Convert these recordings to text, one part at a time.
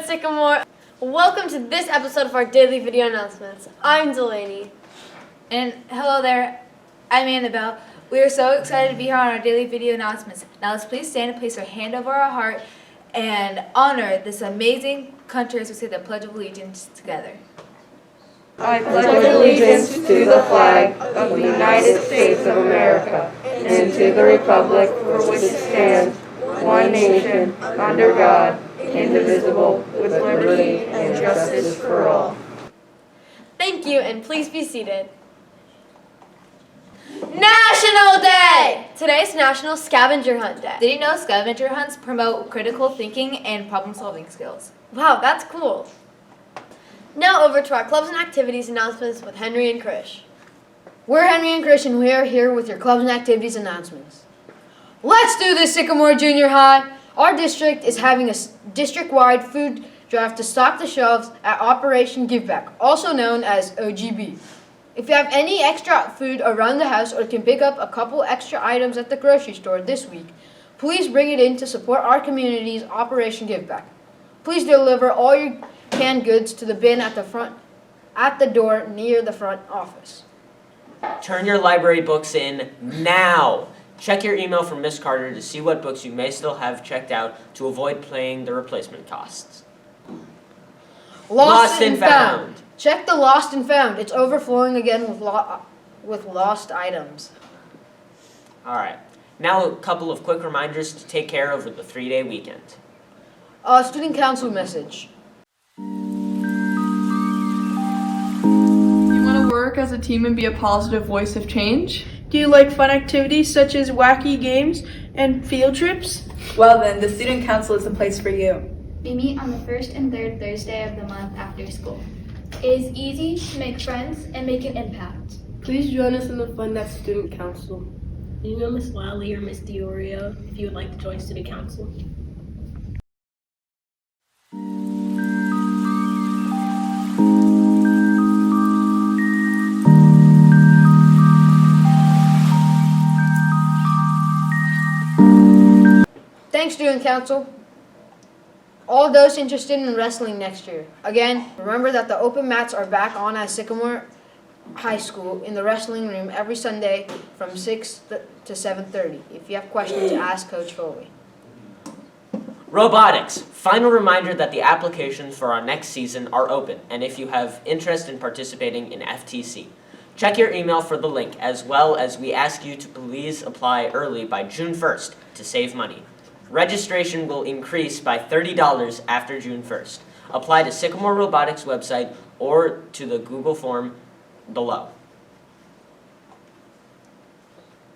Sycamore. Welcome to this episode of our daily video announcements. I'm Delaney. And hello there, I'm Annabelle. We are so excited to be here on our daily video announcements. Now let's please stand and place our hand over our heart and honor this amazing country as we say the Pledge of Allegiance together. I pledge allegiance to the flag of the United States of America and to the republic for which it stands, one nation, under God, indivisible, with liberty and justice for all. Thank you, and please be seated. National Day! Today's National Scavenger Hunt Day. Did you know scavenger hunts promote critical thinking and problem-solving skills? Wow, that's cool. Now over to our clubs and activities announcements with Henry and Krish. We're Henry and Krish, and we are here with your clubs and activities announcements. Let's do this, Sycamore Junior High! Our district is having a district-wide food drive to stock the shelves at Operation Giveback, also known as OGB. If you have any extra food around the house or can pick up a couple extra items at the grocery store this week, please bring it in to support our community's Operation Giveback. Please deliver all your canned goods to the bin at the door near the front office. Turn your library books in now. Check your email from Miss Carter to see what books you may still have checked out to avoid paying the replacement costs. Lost and found. Check the lost and found. It's overflowing again with lost items. All right. Now a couple of quick reminders to take care over the 3-day weekend. Student council message. You want to work as a team and be a positive voice of change? Do you like fun activities such as wacky games and field trips? Well then, the student council is the place for you. We meet on the first and third Thursday of the month after school. It is easy to make friends and make an impact. Please join us in the fun that's student council. Do you know Miss Wiley or Miss Diorio if you would like to join student council? Thanks, Student Council. All those interested in wrestling next year. Again, remember that the open mats are back on at Sycamore High School in the wrestling room every Sunday from 6 to 7:30. If you have questions, ask Coach Foley. Robotics. Final reminder that the applications for our next season are open, and if you have interest in participating in FTC, check your email for the link, as well as we ask you to please apply early by June 1st to save money. Registration will increase by $30 after June 1st. Apply to Sycamore Robotics website or to the Google form below.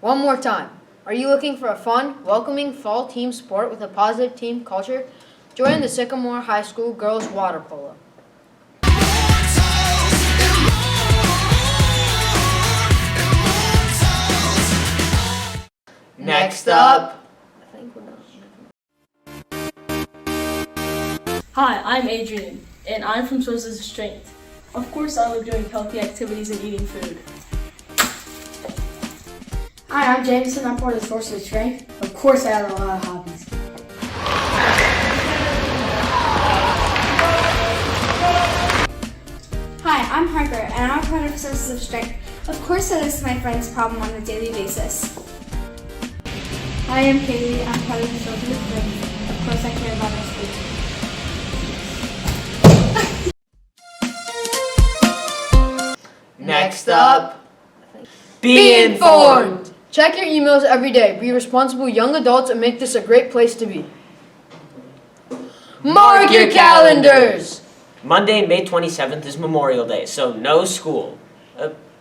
One more time. Are you looking for a fun, welcoming fall team sport with a positive team culture? Join the Sycamore High School Girls Water Polo. Next up. Hi, I'm Adrian, and I'm from Sources of Strength. Of course, I love doing healthy activities and eating food. Hi, I'm Jameson. I'm part of the Sources of Strength. Of course, I have a lot of hobbies. Hi, I'm Harper, and I'm part of Sources of Strength. Of course, I listen to my friends' problem on a daily basis. Hi, I'm Katie. I'm part of the Sources of Strength. Of course, I care about my school. Next up, be informed! Check your emails every day. Be responsible young adults and make this a great place to be. Mark your calendars! Monday, May 27th is Memorial Day, so no school.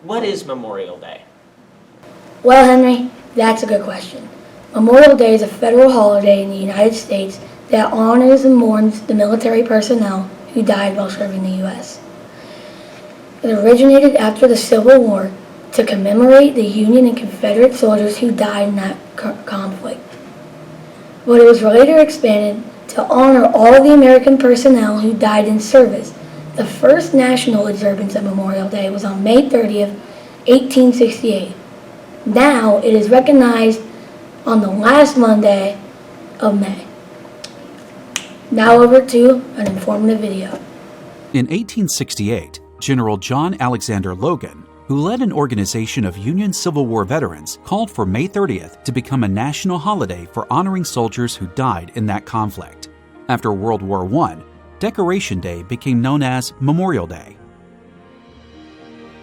What is Memorial Day? Well, Henry, that's a good question. Memorial Day is a federal holiday in the United States that honors and mourns the military personnel who died while serving the U.S. It originated after the Civil War to commemorate the Union and Confederate soldiers who died in that conflict. But it was later expanded to honor all of the American personnel who died in service. The first national observance of Memorial Day was on May 30th, 1868. Now it is recognized on the last Monday of May. Now over to an informative video. In 1868, General John Alexander Logan, who led an organization of Union Civil War veterans, called for May 30th to become a national holiday for honoring soldiers who died in that conflict. After World War I, Decoration Day became known as Memorial Day.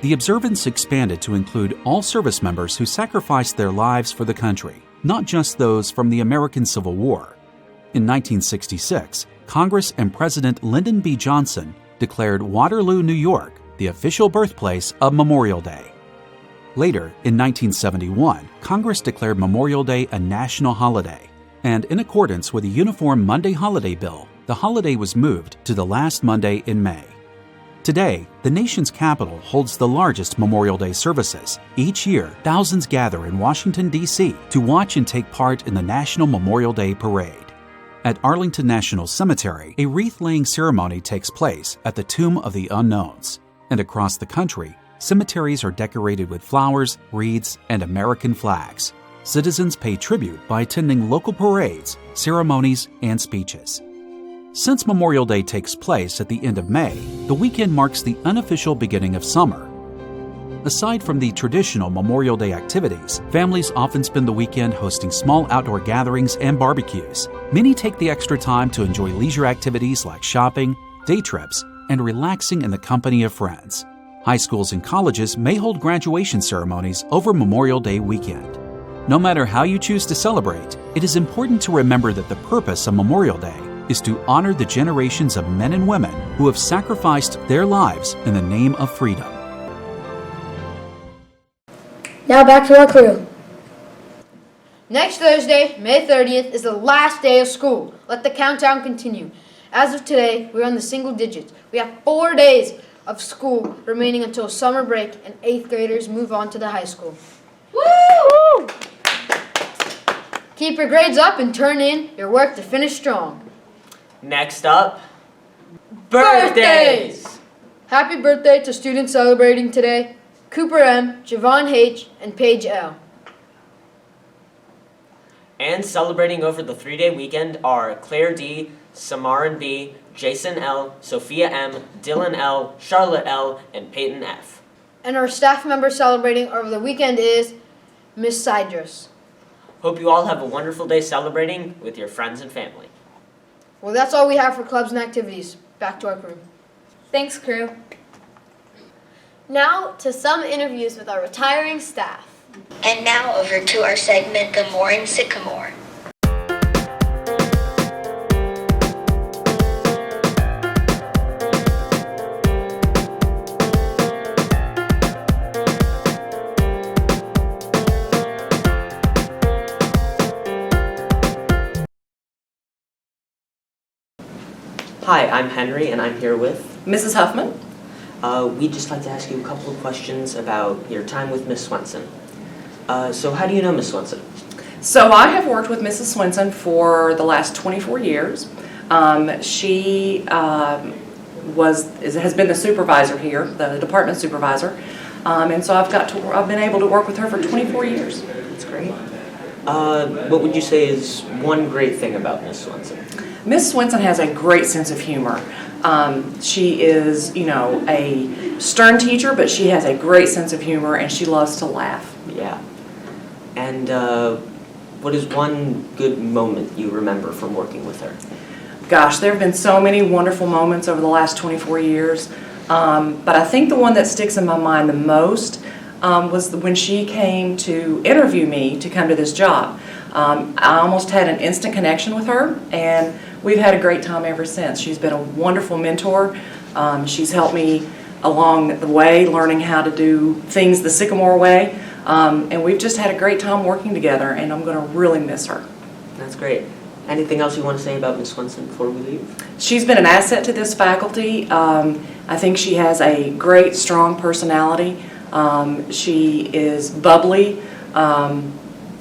The observance expanded to include all service members who sacrificed their lives for the country, not just those from the American Civil War. In 1966, Congress and President Lyndon B. Johnson declared Waterloo, New York, the official birthplace of Memorial Day. Later, in 1971, Congress declared Memorial Day a national holiday, and in accordance with the Uniform Monday Holiday Bill, the holiday was moved to the last Monday in May. Today, the nation's capital holds the largest Memorial Day services. Each year, thousands gather in Washington, D.C. to watch and take part in the National Memorial Day Parade. At Arlington National Cemetery, a wreath-laying ceremony takes place at the Tomb of the Unknowns. And across the country, cemeteries are decorated with flowers, wreaths, and American flags. Citizens pay tribute by attending local parades, ceremonies, and speeches. Since Memorial Day takes place at the end of May, the weekend marks the unofficial beginning of summer. Aside from the traditional Memorial Day activities, families often spend the weekend hosting small outdoor gatherings and barbecues. Many take the extra time to enjoy leisure activities like shopping, day trips, and relaxing in the company of friends. High schools and colleges may hold graduation ceremonies over Memorial Day weekend. No matter how you choose to celebrate, it is important to remember that the purpose of Memorial Day is to honor the generations of men and women who have sacrificed their lives in the name of freedom. Now back to our crew. Next Thursday, May 30th, is the last day of school. Let the countdown continue. As of today, we're on the single digits. We have 4 days of school remaining until summer break and 8th graders move on to the high school. Woo! Keep your grades up and turn in your work to finish strong. Next up, birthdays! Happy birthday to students celebrating today: Cooper M., Javon H., and Paige L. And celebrating over the 3-day weekend are Claire D., Samaran B., Jason L., Sophia M., Dylan L., Charlotte L., and Peyton F. And our staff member celebrating over the weekend is Miss Cydrus. Hope you all have a wonderful day celebrating with your friends and family. Well, that's all we have for clubs and activities. Back to our crew. Thanks, crew. Now to some interviews with our retiring staff. And now over to our segment, The More in Sycamore. Hi, I'm Henry, and I'm here with Mrs. Huffman. We'd just like to ask you a couple of questions about your time with Miss Swenson. So how do you know Miss Swenson? So I have worked with Mrs. Swenson for the last 24 years. She has been the supervisor here, the department supervisor, and so I've been able to work with her for 24 years. That's great. What would you say is one great thing about Miss Swenson? Miss Swenson has a great sense of humor. She is, a stern teacher, but she has a great sense of humor, and she loves to laugh. Yeah. And what is one good moment you remember from working with her? Gosh, there have been so many wonderful moments over the last 24 years, but I think the one that sticks in my mind the most was when she came to interview me to come to this job. I almost had an instant connection with her, and we've had a great time ever since. She's been a wonderful mentor. She's helped me along the way, learning how to do things the Sycamore way, and we've just had a great time working together, and I'm going to really miss her. That's great. Anything else you want to say about Miss Swenson before we leave? She's been an asset to this faculty. I think she has a great, strong personality. She is bubbly.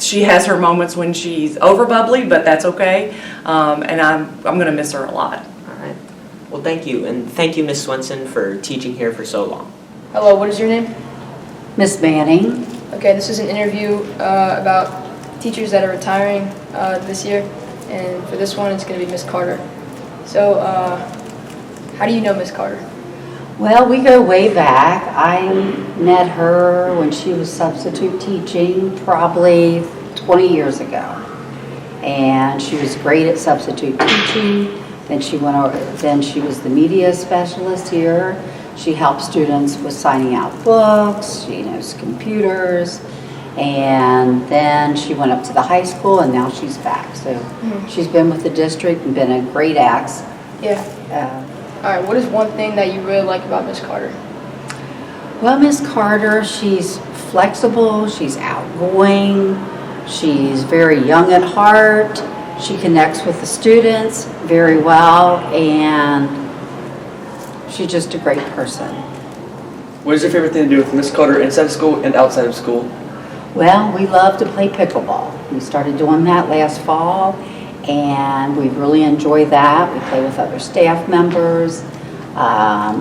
She has her moments when she's over bubbly, but that's okay. And I'm going to miss her a lot. All right. Well, thank you. And thank you, Miss Swenson, for teaching here for so long. Hello, what is your name? Miss Manning. Okay, this is an interview about teachers that are retiring this year. And for this one, it's going to be Miss Carter. So, how do you know Miss Carter? Well, we go way back. I met her when she was substitute teaching, probably 20 years ago. And she was great at substitute teaching. Then she went over, then she was the media specialist here. She helped students with signing out books. She knows computers. And then she went up to the high school, and now she's back. So she's been with the district and been a great axe. Yeah. All right, what is one thing that you really like about Miss Carter? Well, Miss Carter, she's flexible, she's outgoing, she's very young at heart, she connects with the students very well, and she's just a great person. What is your favorite thing to do with Miss Carter inside of school and outside of school? Well, we love to play pickleball. We started doing that last fall, and we really enjoy that. We play with other staff members.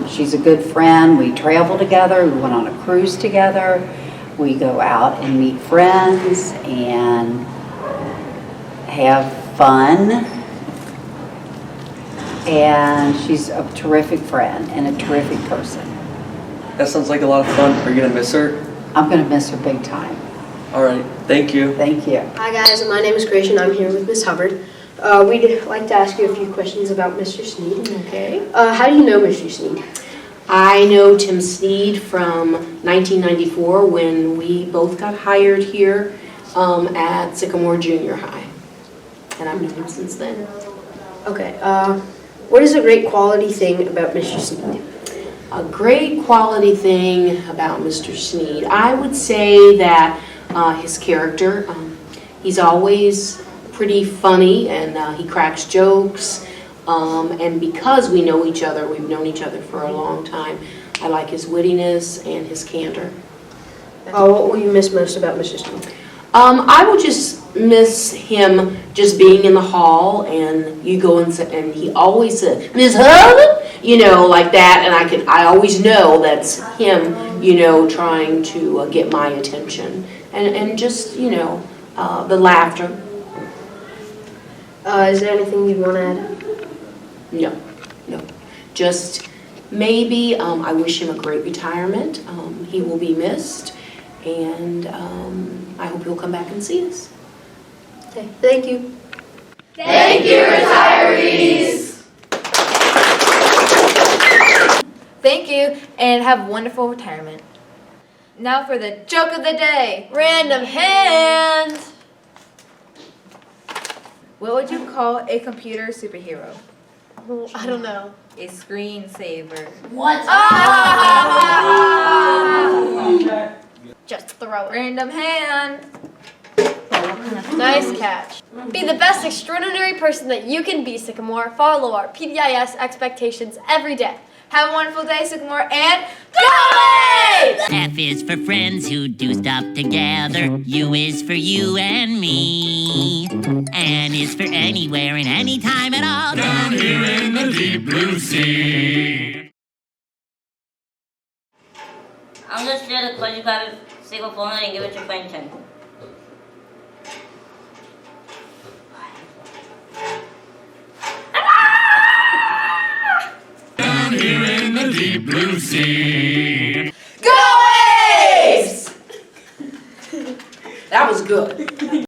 She's a good friend. We travel together. We went on a cruise together. We go out and meet friends and have fun. And she's a terrific friend and a terrific person. That sounds like a lot of fun. Are you going to miss her? I'm going to miss her big time. All right. Thank you. Thank you. Hi guys, my name is Christian. I'm here with Miss Hubbard. We'd like to ask you a few questions about Mr. Sneed. Okay. How do you know Mr. Sneed? I know Tim Sneed from 1994 when we both got hired here at Sycamore Junior High. And I've known him since then. Okay. What is a great quality thing about Mr. Sneed? A great quality thing about Mr. Sneed, I would say that his character, he's always pretty funny, and he cracks jokes, and because we know each other, we've known each other for a long time, I like his wittiness and his candor. What will you miss most about Mr. Sneed? I will just miss him just being in the hall, and you go and say, and he always said, "Miss Hubbard," you know, like that, and I always know that's him, you know, trying to get my attention, and just, you know, the laughter. Is there anything you'd want to add? No. Just maybe I wish him a great retirement. He will be missed, and I hope he'll come back and see us. Okay, thank you. Thank you, retirees! Thank you, and have wonderful retirement. Now for the joke of the day. Random hand. What would you call a computer superhero? I don't know. A screensaver. What? Just throw it. Random hand. Nice catch. Be the best extraordinary person that you can be, Sycamore. Follow our PDIS expectations every day. Have a wonderful day, Sycamore, and go Waves! F is for friends who do stuff together. U is for you and me. N is for anywhere and anytime at all. Down here in the deep blue sea. I'm just here to call you guys a single phone and give it your attention. Down here in the deep blue sea. Go Waves! That was good.